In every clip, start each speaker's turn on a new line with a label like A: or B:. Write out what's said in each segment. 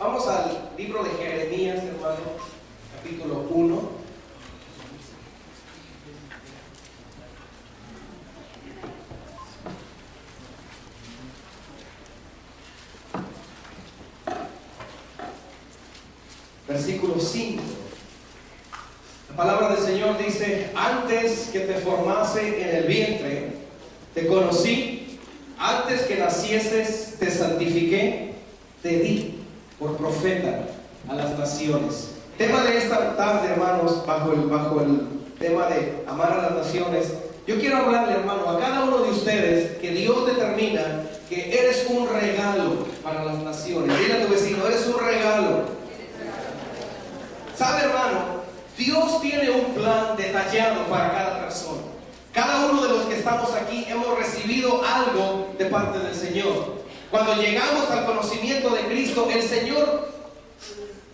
A: Vamos al libro de Jeremías, hermano, capítulo 1. Versículo 5. La palabra del Señor dice: antes que te formase en el vientre, te conocí; antes que nacieses, te santifiqué; te di por profeta a las naciones. Tema de esta tarde, hermanos, bajo el tema de amar a las naciones, yo quiero hablarle, hermano, a cada uno de ustedes que Dios determina que eres un regalo para las naciones. Dile a tu vecino: eres un regalo. ¿Sabe, hermano? Dios tiene un plan detallado para cada persona. Cada uno de los que estamos aquí hemos recibido algo de parte del Señor. Cuando llegamos al conocimiento de Cristo, el Señor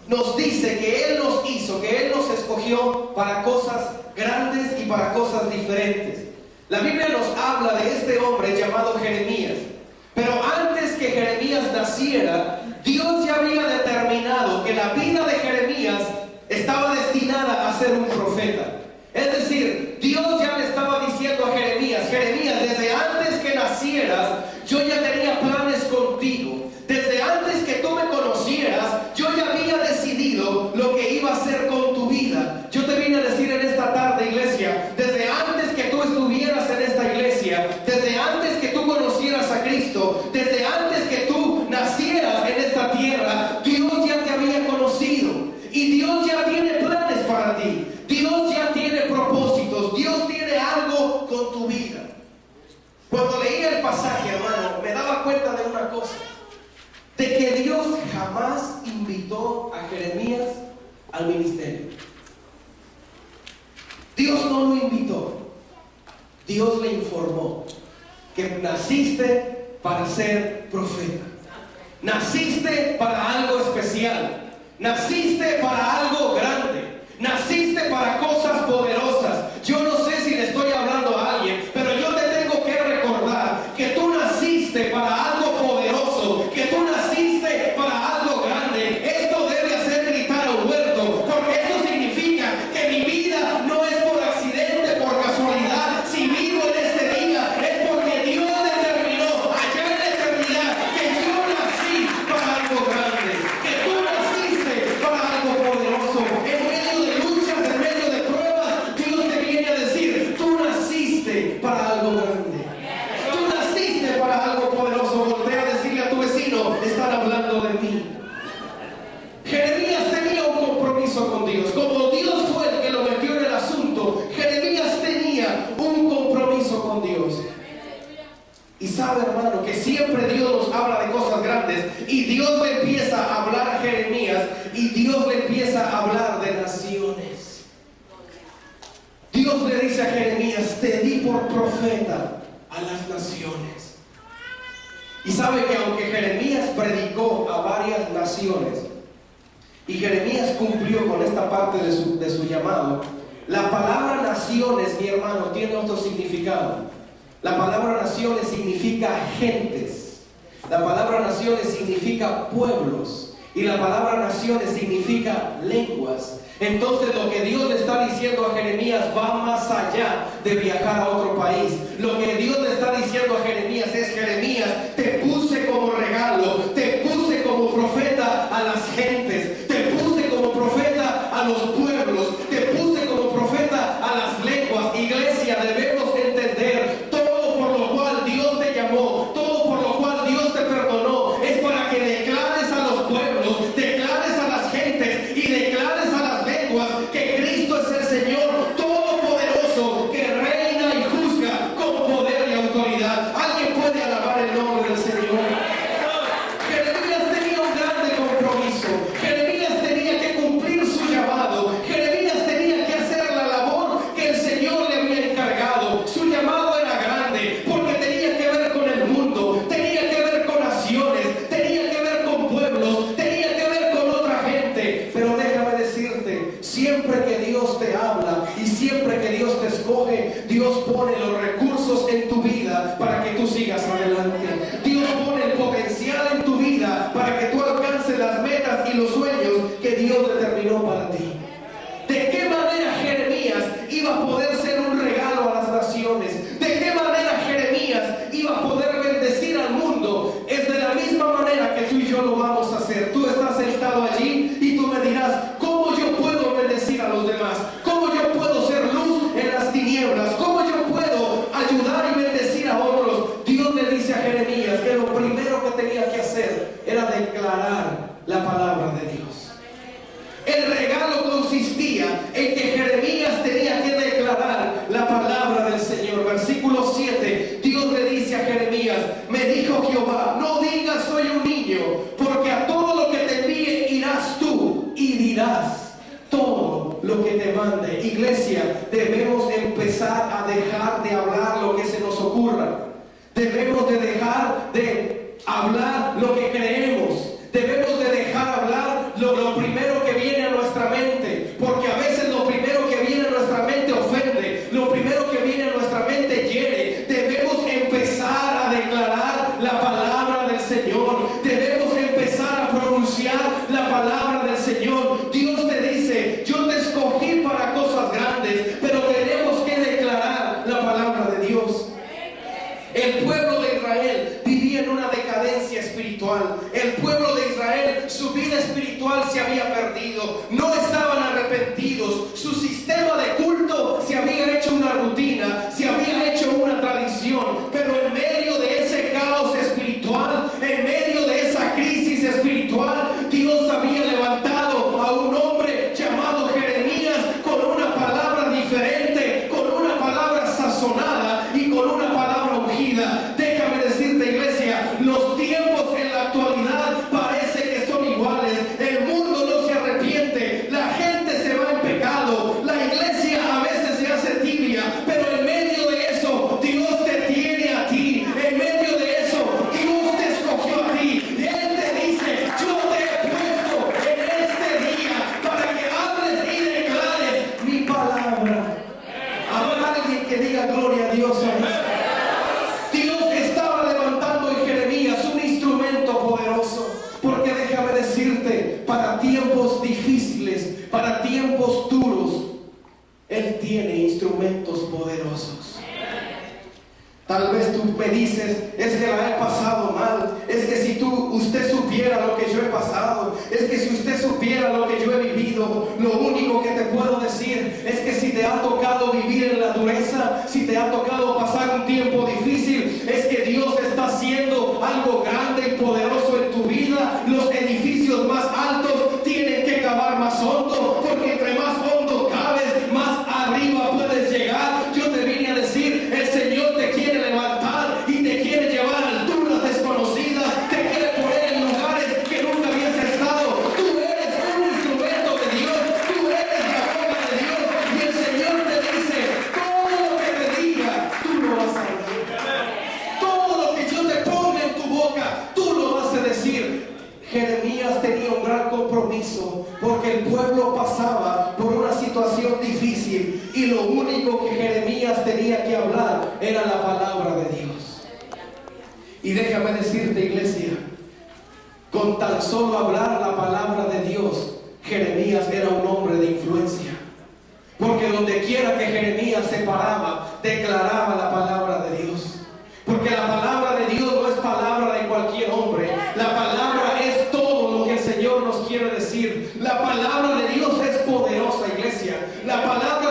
A: nos dice que Él nos hizo, que Él nos escogió para cosas grandes y para cosas diferentes. La Biblia nos habla de este hombre llamado Jeremías. Pero antes que Jeremías naciera, Dios ya había determinado que la vida de Jeremías estaba destinada a ser un profeta. Es decir, Dios ya le estaba diciendo a Jeremías: Jeremías, desde antes que nacieras, yo ya tenía planes contigo. Desde antes que tú me conocieras, yo ya había decidido lo que iba a hacer con tu vida. Yo te vine a decir en esta tarde, iglesia, desde antes que tú estuvieras en esta iglesia, desde antes que tú conocieras a Cristo, desde antes que tú nacieras en esta tierra, Dios ya te había conocido. Y Dios ya tiene planes para ti. Dios ya tiene propósitos. Dios tiene algo con tu vida. Cuando leía el pasaje, hermano, me daba cuenta de una cosa: de que Dios jamás invitó a Jeremías al ministerio. Dios no lo invitó. Dios le informó que naciste para ser profeta. Naciste para algo especial. Naciste para algo grande. Naciste para cosas poderosas. Yo no sé si le estoy hablando a alguien, pero yo te tengo que recordar que tú naciste para algo poderoso, que tú naciste para algo grande. Esto debe hacer gritar a Huerto, porque eso significa que mi vida no es por accidente, por casualidad. Si vivo en este día es porque Dios determinó allá en la eternidad que yo nací para algo grande, que tú naciste para algo poderoso. En medio de luchas, en medio de pruebas, Dios te viene a decir: tú naciste para algo grande, tú naciste para algo poderoso. Voltea a decirle a tu vecino: están hablando de mí. Jeremías tenía un compromiso con Dios. Como Dios fue el que lo metió en el asunto, Jeremías tenía un compromiso con Dios. Y sabe, hermano, que siempre Dios nos habla de cosas grandes, y Dios le empieza a hablar a Jeremías, y Dios le empieza a hablar de naciones. Dios le dice a Jeremías: te di por profeta a las naciones. Y sabe que aunque Jeremías predicó a varias naciones, y Jeremías cumplió con esta parte de su llamado, la palabra naciones, mi hermano, tiene otro significado. La palabra naciones significa gentes. La palabra naciones significa pueblos. Y la palabra naciones significa lenguas. Entonces lo que Dios le está diciendo a Jeremías va más allá de viajar a otro país. Lo que Dios le está diciendo a Jeremías es: Jeremías, te puse como regalo, te puse como profeta a las gentes, te puse como profeta a los pueblos, te puse como profeta a las lenguas. Iglesia, debemos entender: todo por lo cual Dios te llamó, todo por lo cual Dios te perdonó, es para que declares a los pueblos, declares a las gentes y declares a las lenguas que Cristo es el Señor todopoderoso, que reina y juzga con poder y autoridad. ¿Alguien puede alabar el nombre del Señor? Jeremías tenía un grande compromiso. Jeremías tenía que cumplir su llamado. Jeremías tenía que hacer la labor que el Señor le había encargado. Su llamado era grande porque tenía que ver con el mundo, tenía que ver con naciones, tenía que ver con pueblos, tenía que ver con otra gente. Pero déjame decirte, siempre que Dios te habla y siempre que Dios te escoge, Dios pone los recursos en tu vida para que tú sigas adelante. Dios pone el potencial en tu vida para que tú alcances las metas en los sueños que Dios determinó para ti. ¿De qué manera Jeremías iba a poder ser un regalo a las naciones? ¿De qué manera Jeremías iba a poder bendecir al mundo? Es de la misma manera que tú y yo lo vamos a hacer. Tú estás sentado allí y tú me dirás, ¿cómo yo puedo bendecir a los demás? ¿Cómo yo puedo ser luz en las tinieblas? ¿Cómo yo puedo ayudar y bendecir a otros? Dios le dice a Jeremías que lo primero que tenía que hacer era declarar la palabra de Dios. El regalo consistía en que Jeremías tenía que declarar la palabra del Señor. Versículo 7, Dios le dice a Jeremías, me dijo Jehová, no digas soy un niño, porque a todo lo que te envíe irás tú y dirás todo lo que te mande. Iglesia, debemos empezar a dejar de hablar lo que se nos ocurra. Debemos de dejar de hablar lo que creemos. Debemos de dejar hablar lo primero que viene a nuestra mente, porque a veces lo primero que viene a nuestra mente ofende, lo primero que viene a nuestra mente hiere. Debemos empezar a declarar la palabra del Señor, debemos empezar a pronunciar la palabra del Señor. Dios te dice, yo te escogí para cosas grandes, pero tenemos que declarar la palabra de Dios. El pueblo de Israel vivía en una decadencia espiritual. El pueblo de Israel, su vida espiritual se había perdido. No estaban arrepentidos. Su sistema de culto se había hecho una rutina, se había hecho una tradición. Pero en medio de ese caos espiritual, en medio de esa crisis espiritual, Dios había levantado a un hombre llamado Jeremías con una palabra diferente, con una palabra sazonada y con una palabra ungida. Déjame decirte, iglesia, los tiempos en la actualidad parece que son iguales. El mundo no se arrepiente, la gente se va en pecado, la iglesia a veces se hace tibia, pero en medio de eso Dios te tiene a ti. En medio de eso Dios te escogió a ti. Él te dice, yo te he puesto en este día para que hables y declares mi palabra. Habrá alguien que diga gloria a Dios a esto. Dios estaba levantando en Jeremías un instrumento poderoso, porque déjame decirte, para tiempos difíciles, para tiempos duros, Él tiene instrumentos poderosos. Tal vez tú me dices, es que la he pasado mal, es que si usted supiera lo que yo he pasado, es que si usted supiera lo que yo he vivido, lo único que te puedo decir es que si te ha tocado vivir en la dureza, si te ha tocado pasar un tiempo difícil, es que Dios está haciendo algo grande y poderoso en tu vida. Los edificios más altos tienen que cavar más hondo, porque entre más hondo cabes, más arriba puedes llegar. Yo te vine a decir, el Señor te quiere levantar y te quiere llevar a alturas desconocidas, te quiere poner en lugares que nunca habías estado. Tú eres un instrumento de Dios, tú eres la boca de Dios, y el Señor te dice, todo lo que te diga, tú lo vas a decir. Todo lo que yo te ponga en tu boca, tú lo vas a decir. Jeremías tenía un gran compromiso, porque el pueblo pasaba por una situación difícil y lo único que Jeremías tenía que hablar era la palabra de Dios. Y déjame decirte, iglesia, con tan solo hablar la palabra de Dios, Jeremías era un hombre de influencia, porque donde quiera que Jeremías se paraba, declaraba la palabra de Dios. Porque la palabra de Dios no es palabra de cualquier hombre. La palabra es todo lo que el Señor nos quiere decir. La palabra de Dios es poderosa, iglesia. La palabra